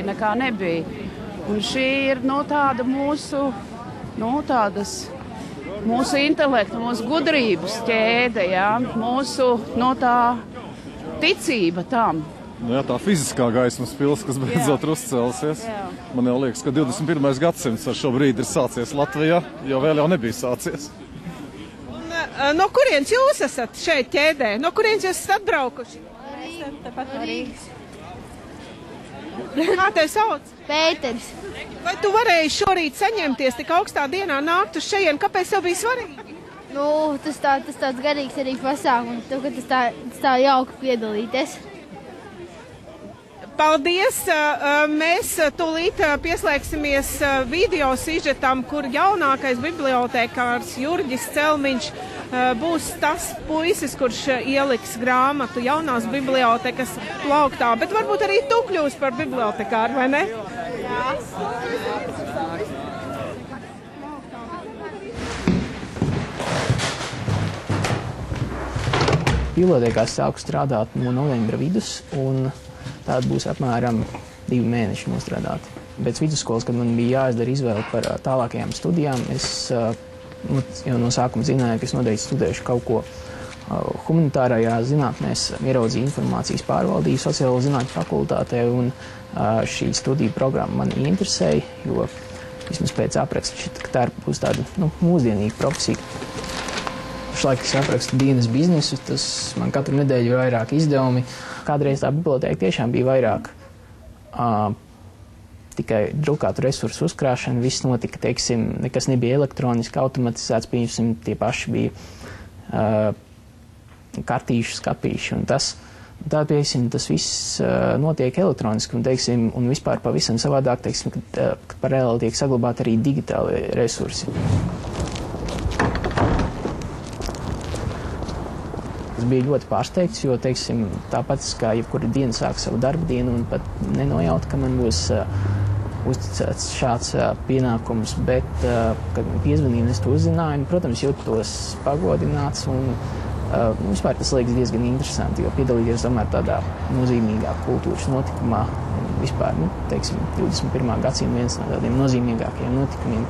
nekā nebija. Un šī ir tāda mūsu intelekta, mūsu gudrības ķēde, jā, mūsu tā ticība tam. Jā, tā fiziskā gaismas pils, kas beidzot ir uzcēlusies. Man jau liekas, ka 21. gadsimts ar šo brīdi ir sācies Latvijā, jo vēl jau nebija sācies. No kurienes jūs esat šeit ķēdē? No kurienes jūs esat atbraukuši? Tāpat no Rīgas. Kā tevi sauc? Pēteris. Vai tu varēji šorīt saņemties tik augstā dienā nākt uz šejien? Kāpēc tev bija svarīgi? Tas tāds garīgs arī pasākums, ka tas tā jauki piedalīties. Paldies! Mēs tūlīt pieslēgsimies video sižetam, kur jaunākais bibliotekārs Jurģis Celmiņš būs tas puisis, kurš ieliks grāmatu jaunās bibliotekas plauktā. Bet varbūt arī tu kļūsi par bibliotekāru, vai ne? Jā. Bibliotekā sāku strādāt no novembra vidus, un tāda būs apmēram 2 mēneši nostrādāti. Pēc vidusskolas, kad man bija jāizdara izvēle par tālākajām studijām, es jau no sākuma zināju, ka es noteikti studēšu kaut ko humanitārajās zinātnēs, ieraudzīju informācijas pārvaldību sociālo zinātņu fakultātē, un šī studiju programma man interesēja, jo vismaz pēc apraksta šķita, ka tā būs tāda mūsdienīga profesija. Pašlaik es aprakstu dienas biznesu, tas man katru nedēļu ir vairāk izdevumi. Kādreiz tā biblioteka tiešām bija vairāk tikai drukātu resursu uzkrāšana. Viss notika, teiksim, nekas nebija elektroniski automatizēts, pieņemsim, tie paši bija kartīšu, skapīši un tas. Tā, teiksim, tas viss notiek elektroniski un, teiksim, un vispār pavisam savādāk, teiksim, kad paralēli tiek saglabāti arī digitāli resursi. Es biju ļoti pārsteigts, jo, teiksim, tāpat kā jebkura diena sāk savu darba dienu un pat nenojaut, ka man būs uzticēts šāds pienākums, bet, kad man piezvanīja un es to uzzināju, protams, jūtos pagodināts un vispār tas liekas diezgan interesanti, jo piedalīties tomēr tādā nozīmīgā kultūras notikumā un vispār, teiksim, 21. gadsimta viens no tādiem nozīmīgākajiem notikumiem.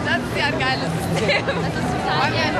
Das ist ja ein geiles System. Das ist total geil.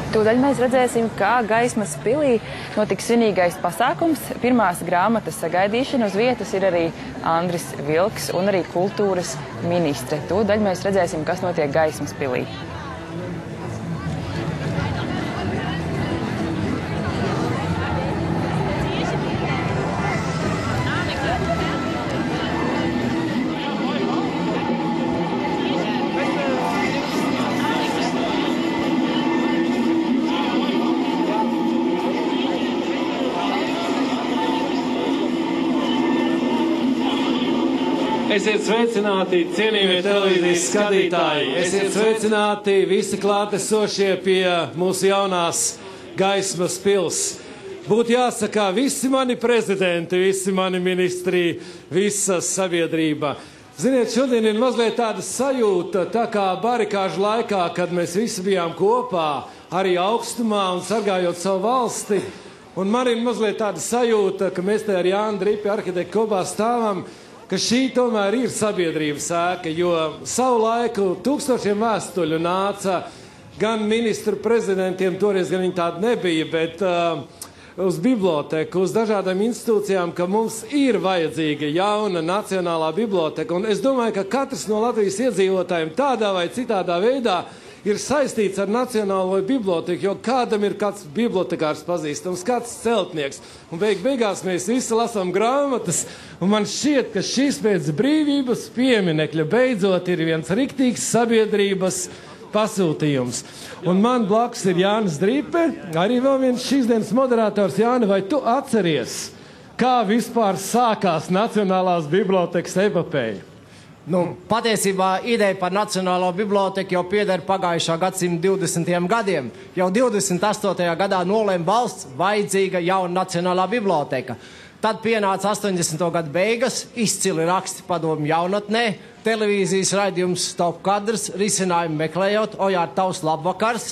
Tūdaļ mēs redzēsim, kā Gaismas pilī notiks svinīgais pasākums. Pirmās grāmatas sagaidīšana uz vietas ir arī Andris Vilks un arī kultūras ministre. Tūdaļ mēs redzēsim, kas notiek Gaismas pilī. Esiet sveicināti, cienījamie televīzijas skatītāji! Esiet sveicināti visi klātesošie pie mūsu jaunās Gaismas pils. Būtu jāsaka, visi mani prezidenti, visi mani ministri, visa sabiedrība. Ziniet, šodien ir mazliet tāda sajūta, tā kā barikāžu laikā, kad mēs visi bijām kopā, arī augstumā un sargājot savu valsti. Un man ir mazliet tāda sajūta, ka mēs te ar Jānu Dripi arhitektu kopā stāvam, ka šī tomēr ir sabiedrības ēka, jo savu laiku tūkstošiem vēstuļu nāca gan ministru prezidentiem, toreiz gan viņi tādi nebija, bet uz biblioteku, uz dažādām institūcijām, ka mums ir vajadzīga jauna nacionālā biblioteka. Un es domāju, ka katrs no Latvijas iedzīvotājiem tādā vai citādā veidā ir saistīts ar Nacionālo biblioteku, jo kādam ir kāds bibliotekārs pazīstams, kāds celtnieks. Un beigās mēs visi lasām grāmatas, un man šķiet, ka šis pēc brīvības pieminekļa beidzot ir viens riktīgs sabiedrības pasūtījums. Un man blakus ir Jānis Dripe, arī vēl viens šīs dienas moderators. Jāni, vai tu atceries, kā vispār sākās Nacionālās bibliotekas epopeja? Patiesībā ideja par Nacionālo biblioteku jau pieder pagājušā gadsimta 20. gadiem. Jau 28. gadā nolēma valsts vajadzīga jauna Nacionālā biblioteka. Tad pienāca 80. gadu beigas, izcili raksti padomju jaunatnē, televīzijas raidījums Top kadrs, risinājumu meklējot, ojār tavs labvakars.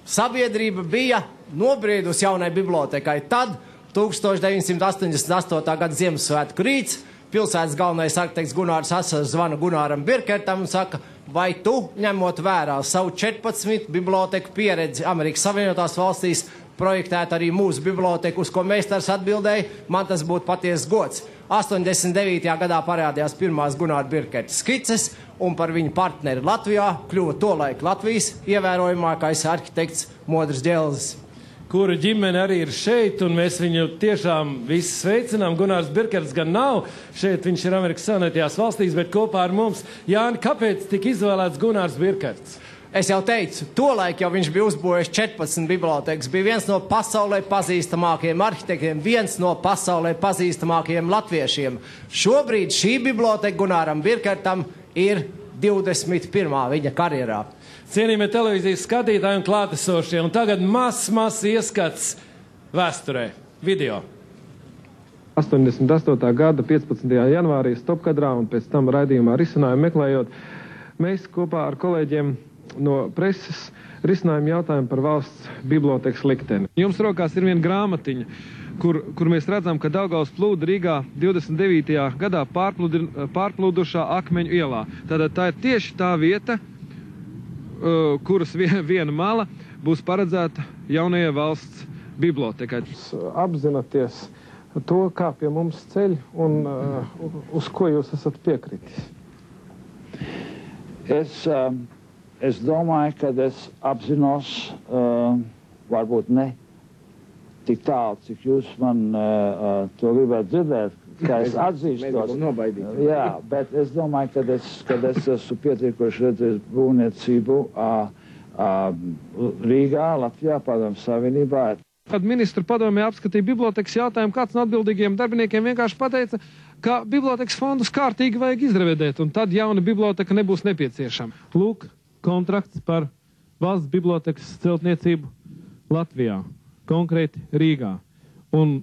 Sabiedrība bija nobriedusi jaunai bibliotekai. Tad 1988. gada Ziemassvētku rīts pilsētas galvenais arhitekts Gunārs Asars zvana Gunāram Birkertam un saka, vai tu, ņemot vērā savu 14 biblioteku pieredzi Amerikas Savienotās valstīs, projektēt arī mūsu biblioteku, uz ko meistars atbildēja, man tas būtu patiesas gods. 89. gadā parādījās pirmās Gunāra Birkerta skices, un par viņu partneri Latvijā kļuva tolaik Latvijas ievērojamākais arhitekts Modris Ģelzis, kura ģimene arī ir šeit, un mēs viņu tiešām visi sveicinām. Gunārs Birkerts gan nav šeit, viņš ir Amerikas Savienotajās valstīs, bet kopā ar mums. Jāni, kāpēc tika izvēlēts Gunārs Birkerts? Es jau teicu, tolaik jau viņš bija uzbūvējis 14 bibliotekas, bija viens no pasaulē pazīstamākajiem arhitektiem, viens no pasaulē pazīstamākajiem latviešiem. Šobrīd šī biblioteka Gunāram Birkertam ir 21. viņa karjerā. Cienījamie televīzijas skatītāji un klātesošie, un tagad mazs ieskats vēsturē, video. 88. gada 15. janvārī Stopkadrā un pēc tam raidījumā risinājumu meklējot, mēs kopā ar kolēģiem no preses risinājām jautājumu par valsts bibliotekas likteni. Jums rokās ir viena grāmatiņa, kur mēs redzam, ka Daugavas plūdi Rīgā 29. gadā pārplūdušā Akmeņu ielā. Tātad tā ir tieši tā vieta, kuras viena mala būs paredzēta jaunajai valsts bibliotekai. Apzināties to, kā pie mums ceļ un uz ko jūs esat piekritis? Es domāju, ka es apzinos, varbūt ne tik tālu, cik jūs man to gribētu dzirdēt, kā es atzīstos. Jā, bet es domāju, ka es esmu pietiekoši redzējis būvniecību Rīgā, Latvijā, Padomju Savienībā. Kad ministru padomē apskatīja bibliotekas jautājumu, kāds no atbildīgiem darbiniekiem vienkārši pateica, ka bibliotekas fondus kārtīgi vajag izrevidēt, un tad jauna biblioteka nebūs nepieciešama. Lūk, kontrakts par valsts bibliotekas celtniecību Latvijā, konkrēti Rīgā. Un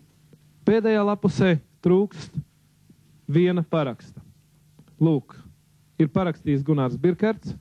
pēdējā lapusē trūkst viena paraksta. Lūk, ir parakstījis Gunārs Birkerts,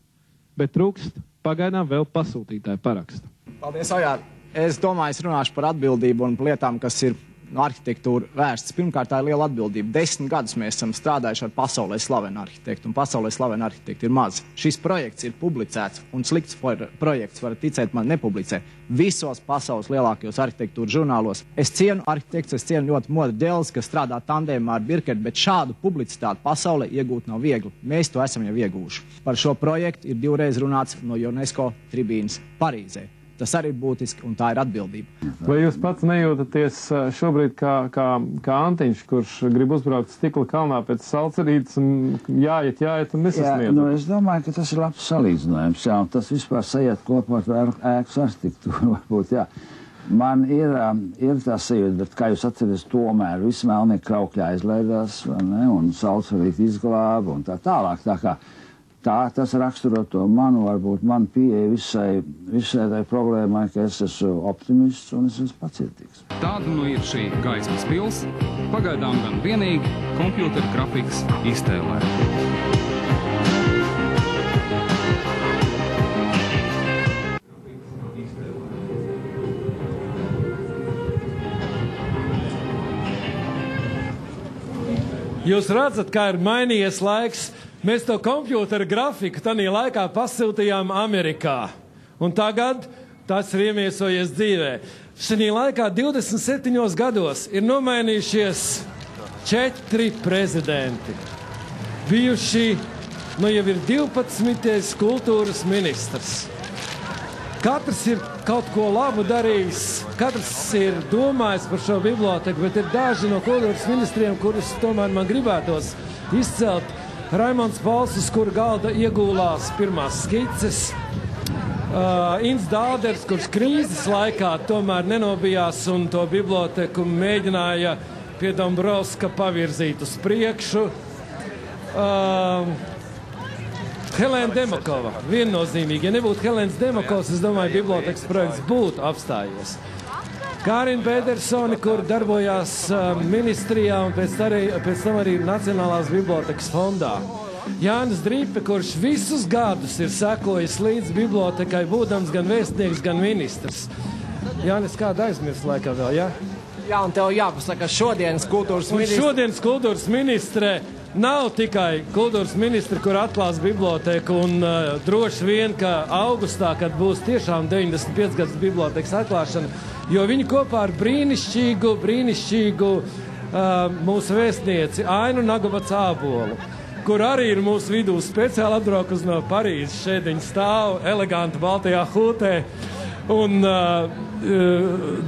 bet trūkst pagaidām vēl pasūtītāja paraksta. Paldies, Ojār. Es domāju, es runāšu par atbildību un lietām, kas ir no arhitektūra vērsts. Pirmkārt, tā ir liela atbildība. 10 gadus mēs esam strādājuši ar pasaulē slavenu arhitektu, un pasaulē slavenu arhitektu ir maz. Šis projekts ir publicēts, un slikts projekts, varat ticēt man, nepublicē visos pasaules lielākajos arhitektūras žurnālos. Es cienu arhitektus, es cienu ļoti Modri Dēlis, kas strādā tandēmā ar Birkertu, bet šādu publicitāti pasaulē iegūt nav viegli. Mēs to esam jau ieguvuši. Par šo projektu ir 2 reizes runāts no UNESCO tribīnas Parīzē. Tas arī ir būtiski, un tā ir atbildība. Vai jūs pats nejūtaties šobrīd kā Antiņš, kurš grib uzbraukt Stikla kalnā pēc salcerītes un jāiet un nesasniedz? Jā, es domāju, ka tas ir labs salīdzinājums, jā, un tas vispār sajiet kopā ar ēkas arhitektūru, varbūt, jā. Man ir tā sajūta, bet, kā jūs atceries, tomēr visi melnie kraukļi aizlaidās, ne, un salcerīti izglāba, un tā tālāk, tā kā tas raksturo to varbūt man pieeja visai tai problēmai, ka es esmu optimists un es esmu pacietīgs. Tāda nu ir šī gaismas pils, pagaidām gan vienīgi kompjūtera grafikas iztēlē. Jūs redzat, kā ir mainījies laiks. Mēs to kompjūtera grafiku tanī laikā pasūtījām Amerikā. Un tagad tas ir iemiesojies dzīvē. Šī laikā 27 gados ir nomainījušies 4 prezidenti. Bijuši, jau ir 12. kultūras ministrs. Katrs ir kaut ko labu darījis, katrs ir domājis par šo biblioteku, bet ir daži no kultūras ministriem, kurus tomēr man gribētos izcelt. Raimonds Pauls, uz kura galda iegūlās pirmās skices. Inns Dāders, kurš krīzes laikā tomēr nenobijās un to biblioteku mēģināja pie Dombrovska pavirzīt uz priekšu. Helēna Demakova, viennozīmīgi. Ja nebūtu Helēnas Demakovas, es domāju, bibliotekas projekts būtu apstājies. Kārina Pētersone, kur darbojās ministrijā un pēc tam arī Nacionālās bibliotekas fondā. Jānis Drīpe, kurš visus gadus ir sekojis līdz bibliotekai, būdams gan vēstnieks, gan ministrs. Jānis, kāda aizmirst laikā vēl, jā? Jā, un tev jāpasaka, šodienas kultūras ministre. Un šodienas kultūras ministre nav tikai kultūras ministre, kur atklās biblioteku, un droši vien, ka augustā, kad būs tiešām 95 gadus bibliotekas atklāšana, jo viņi kopā ar brīnišķīgu mūsu vēstnieci Ainu Nagavacābolu, kur arī ir mūsu vidū speciāli atbraukus no Parīzes. Šeit viņi stāv eleganti baltajā hūtē. Un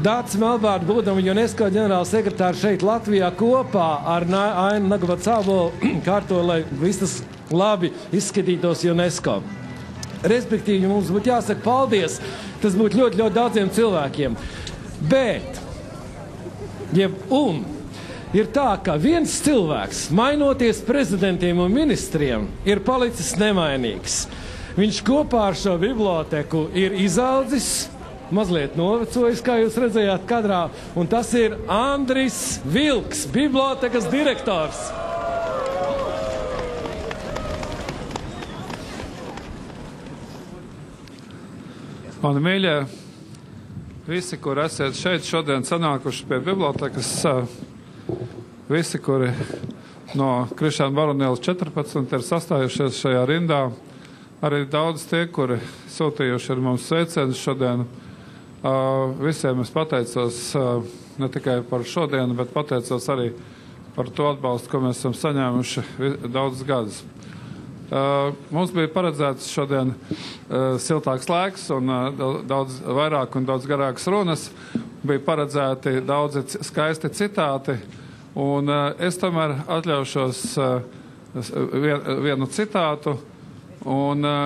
Dācis Melbārds, būdama UNESCO ģenerāla sekretāra šeit Latvijā, kopā ar Ainu Nagavacābolu kārto, lai viss tas labi izskatītos UNESCO. Respektīvi, mums būtu jāsaka paldies. Tas būtu ļoti, ļoti daudziem cilvēkiem. Bet, ir tā, ka viens cilvēks, mainoties prezidentiem un ministriem, ir palicis nemainīgs. Viņš kopā ar šo biblioteku ir izaudzis, mazliet novecojis, kā jūs redzējāt kadrā, un tas ir Andris Vilks, bibliotekas direktors. Mani mīļie, visi, kur esat šeit šodien sanākuši pie bibliotekas, visi, kuri no Krišāna Baronēlas 14 ir sastājušies šajā rindā, arī daudz tie, kuri sūtījuši ar mums sveicienus šodien. Visiem es pateicos ne tikai par šodienu, bet pateicos arī par to atbalstu, ko mēs esam saņēmuši daudzus gadus. Mums bija paredzēts šodien siltāks laiks un daudz vairāk un daudz garākas runas. Bija paredzēti daudzi skaisti citāti, un es tomēr atļaušos vienu citātu. Un